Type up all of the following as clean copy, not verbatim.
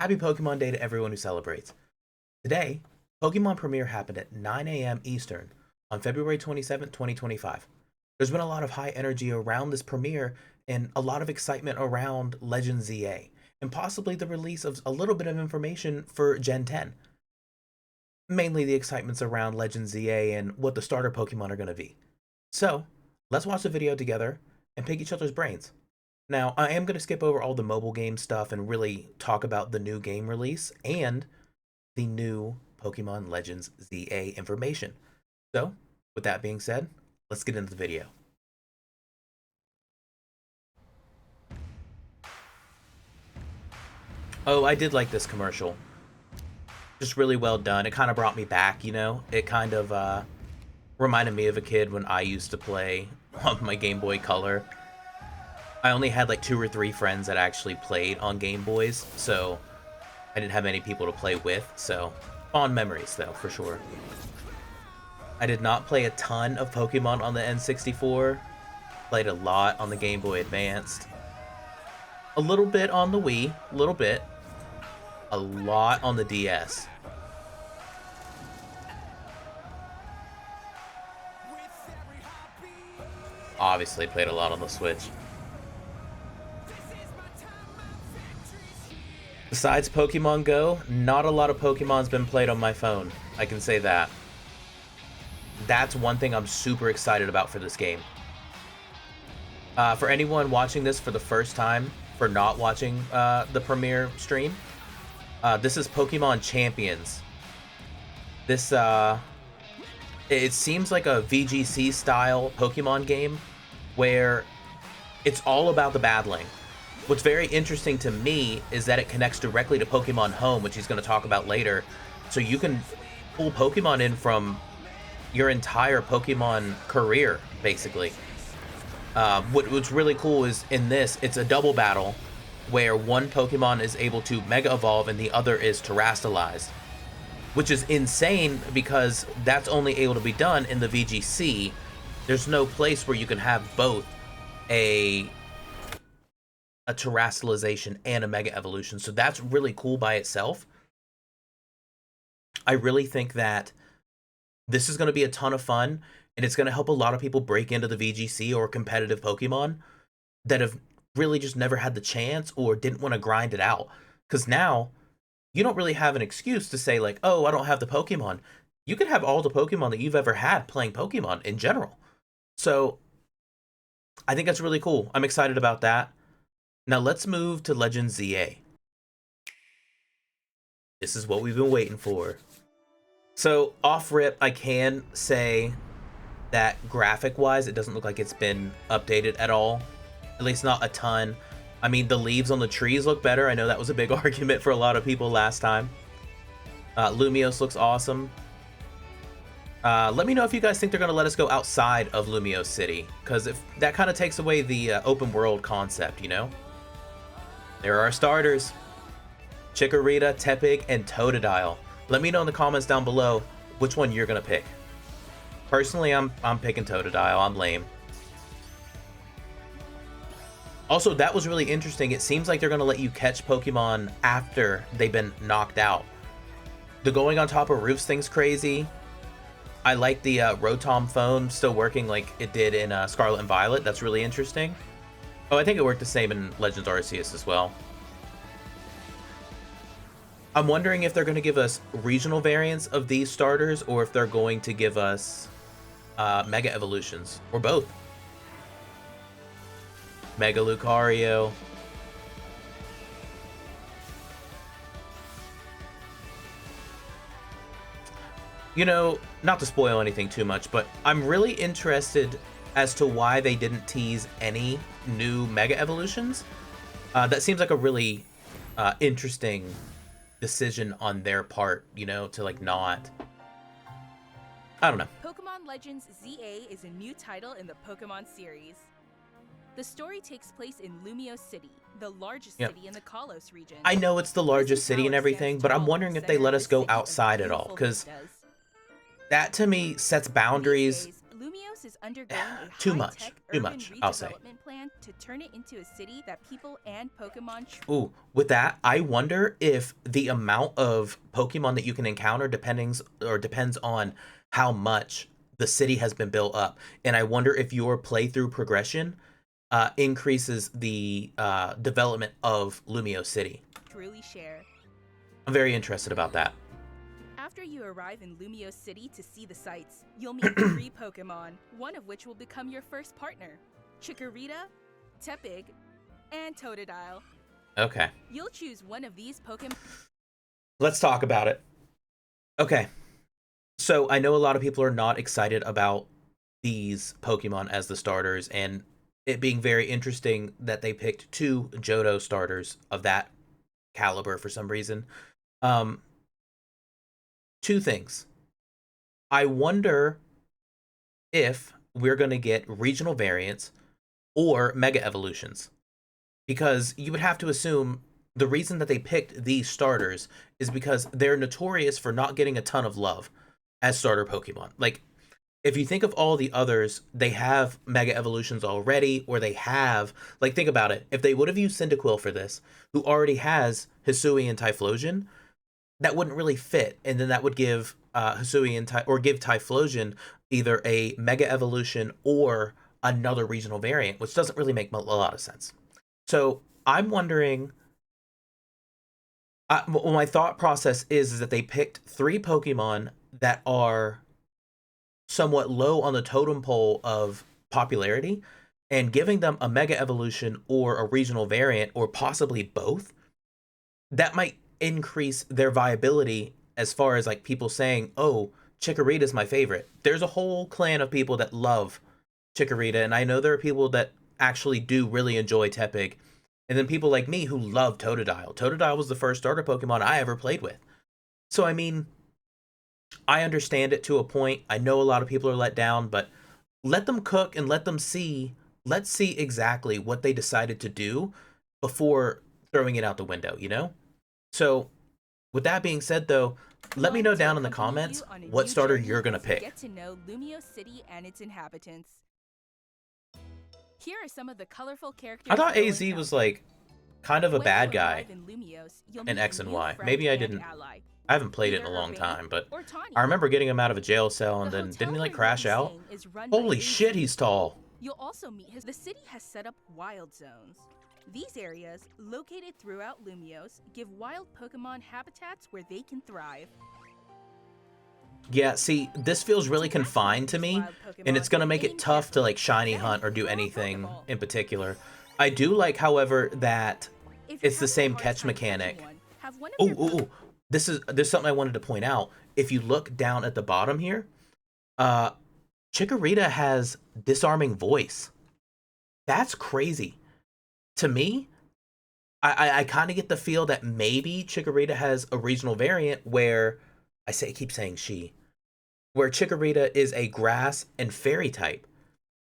Happy Pokemon Day to everyone who celebrates. Today, Pokemon Premiere happened at 9 a.m. Eastern on February 27th, 2025. There's been a lot of high energy around this premiere and a lot of excitement around Legend ZA, and possibly the release of a little bit of information for Gen 10. Mainly the excitement's around Legend ZA and what the starter Pokemon are going to be. So, let's watch the video together and pick each other's brains. Now, I am going to skip over all the mobile game stuff and really talk about the new game release and the new Pokemon Legends ZA information. So, with that being said, let's get into the video. Oh, I did like this commercial. Just really well done. It kind of brought me back, you know? It kind of reminded me of a kid when I used to play on my Game Boy Color. I only had like 2 or 3 friends that actually played on Game Boys, so I didn't have many people to play with, so fond memories though, for sure. I did not play a ton of Pokemon on the N64, played a lot on the Game Boy Advanced, a little bit on the Wii, a little bit, a lot on the DS. Obviously played a lot on the Switch. Besides Pokemon Go, not a lot of Pokemon's been played on my phone. I can say that. That's one thing I'm super excited about for this game. For anyone watching this for the first time, for not watching the premiere stream, this is Pokemon Champions. This, it seems like a VGC style Pokemon game where it's all about the battling. What's very interesting to me is that it connects directly to Pokemon Home, which he's going to talk about later. So you can pull Pokemon in from your entire Pokemon career, basically. What's really cool is in this, it's a double battle where one Pokemon is able to Mega Evolve and the other is Terastallized. Which is insane because that's only able to be done in the VGC. There's no place where you can have both a Terastallization and a Mega Evolution, so that's really cool by itself. I really think that this is going to be a ton of fun, and it's going to help a lot of people break into the VGC or competitive Pokemon that have really just never had the chance or didn't want to grind it out. Because now, you don't really have an excuse to say like, oh, I don't have the Pokemon. You can have all the Pokemon that you've ever had playing Pokemon in general. So, I think that's really cool. I'm excited about that. Now let's move to Legend ZA. This is what we've been waiting for. So off rip, I can say that graphic wise, it doesn't look like it's been updated at all. At least not a ton. I mean, the leaves on the trees look better. I know that was a big argument for a lot of people last time. Lumiose looks awesome. Let me know if you guys think they're going to let us go outside of Lumiose City, because if that kind of takes away the open world concept, you know? There are our starters. Chikorita, Tepig, and Totodile. Let me know in the comments down below which one you're going to pick. Personally, I'm picking Totodile. I'm lame. Also, that was really interesting. It seems like they're going to let you catch Pokemon after they've been knocked out. The going on top of roofs thing's crazy. I like the Rotom phone still working like it did in Scarlet and Violet. That's really interesting. Oh, I think it worked the same in Legends Arceus as well. I'm wondering if they're going to give us regional variants of these starters or if they're going to give us Mega Evolutions, or both. Mega Lucario. You know, not to spoil anything too much, but I'm really interested as to why they didn't tease any new Mega Evolutions. That seems like a really interesting decision on their part, you know, to like not... I don't know. Pokemon Legends ZA is a new title in the Pokemon series. The story takes place in Lumiose City, the largest city in the Kalos region. I know it's the largest city and everything, but I'm wondering if they let us go outside at all, because that to me sets boundaries. Lumiose Lumios is undergoing a Too high-tech urban much, I'll say. redevelopment plan to turn it into a city that people and Pokemon. Ooh, with that, I wonder if the amount of Pokemon that you can encounter depends on how much the city has been built up. And I wonder if your playthrough progression increases the development of Lumio City. Truly share. I'm very interested about that. After you arrive in Lumio City to see the sights, you'll meet 3 Pokemon, one of which will become your first partner: Chikorita, Tepig, and Totodile. Okay. You'll choose one of these Pokemon. Let's talk about it. Okay. So I know a lot of people are not excited about these Pokemon as the starters, and it being very interesting that they picked 2 Johto starters of that caliber for some reason. 2 things. I wonder if we're going to get regional variants or mega evolutions, because you would have to assume the reason that they picked these starters is because they're notorious for not getting a ton of love as starter Pokemon. Like, if you think of all the others, they have mega evolutions already, or they have, like, think about it. If they would have used Cyndaquil for this, who already has Hisui and Typhlosion, that wouldn't really fit, and then that would give Hisui and give Typhlosion either a mega evolution or another regional variant, which doesn't really make a lot of sense. So I'm wondering. Well, my thought process is that they picked 3 Pokemon that are somewhat low on the totem pole of popularity, and giving them a mega evolution or a regional variant, or possibly both, that might increase their viability as far as like people saying, oh, Chikorita's my favorite. There's a whole clan of people that love Chikorita, and I know there are people that actually do really enjoy Tepig, and then people like me who love Totodile. Totodile was the first starter Pokemon I ever played with. So I mean, I understand it to a point. I know a lot of people are let down, but let them cook and let them see. Let's see exactly what they decided to do before throwing it out the window, you know? So, with that being said, though, let me know down in the comments what starter you're going to pick. Get to know Lumio City and its inhabitants. Here are some of the colorful characters. I thought AZ was like kind of a bad guy in X and Y. Maybe I didn't. I haven't played it in a long time, but I remember getting him out of a jail cell, and then didn't he like crash out? Holy shit, he's tall. You'll also meet the city has set up wild zones. These areas, located throughout Lumios, give wild Pokemon habitats where they can thrive. Yeah, see, this feels really confined to me, and it's gonna make it tough to like shiny hunt or do anything in particular. I do like, however, that it's the same catch mechanic. Oh, there's something I wanted to point out. If you look down at the bottom here, Chikorita has disarming voice. That's crazy. To me, I kind of get the feel that maybe Chikorita has a regional variant where I keep saying she, where Chikorita is a grass and fairy type.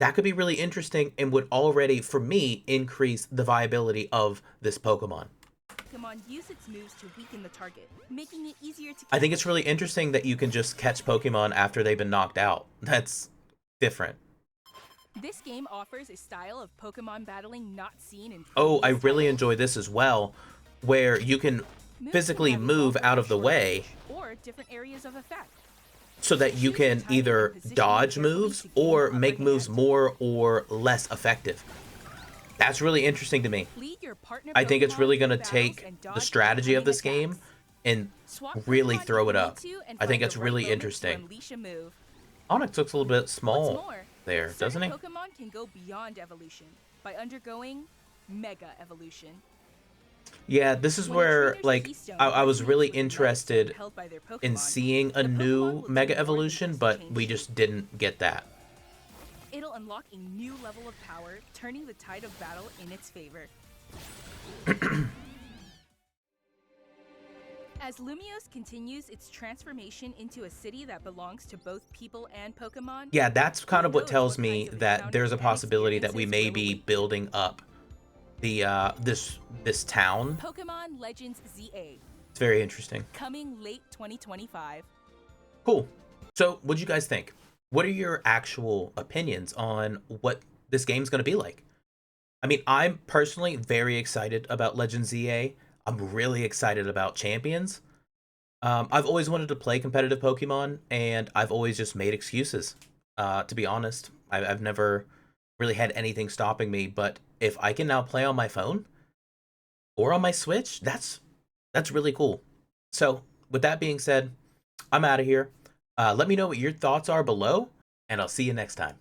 That could be really interesting and would already, for me, increase the viability of this Pokemon. Pokemon use its moves to weaken the target, making it easier to. I think it's really interesting that you can just catch Pokemon after they've been knocked out. That's different. This game offers a style of Pokemon battling not seen in. Oh, I really enjoy this as well, where you can physically move out of the way, or different areas of effect, so that you can either dodge moves or make moves more or less effective. That's really interesting to me. I think it's really going to take the strategy of this game and really throw it up. I think it's really interesting. Onix looks a little bit small there, doesn't he? Pokemon can go beyond evolution by undergoing mega evolution. Yeah, this is where, like, I was really interested in seeing a new mega evolution, but we just didn't get that. It'll unlock a new level of power, turning the tide of battle in its favor. As Lumios continues its transformation into a city that belongs to both people and Pokemon. Yeah, that's kind of what tells me that there's a possibility that we may be building up the this town. Pokemon Legends ZA. It's very interesting. Coming late 2025. Cool. So, what'd you guys think? what are your actual opinions on what this game's going to be like? I mean, I'm personally very excited about Legends ZA. I'm really excited about Champions. I've always wanted to play competitive Pokemon, and I've always just made excuses. To be honest, I've never really had anything stopping me. But if I can now play on my phone or on my Switch, that's really cool. So, with that being said, I'm out of here. Let me know what your thoughts are below, and I'll see you next time.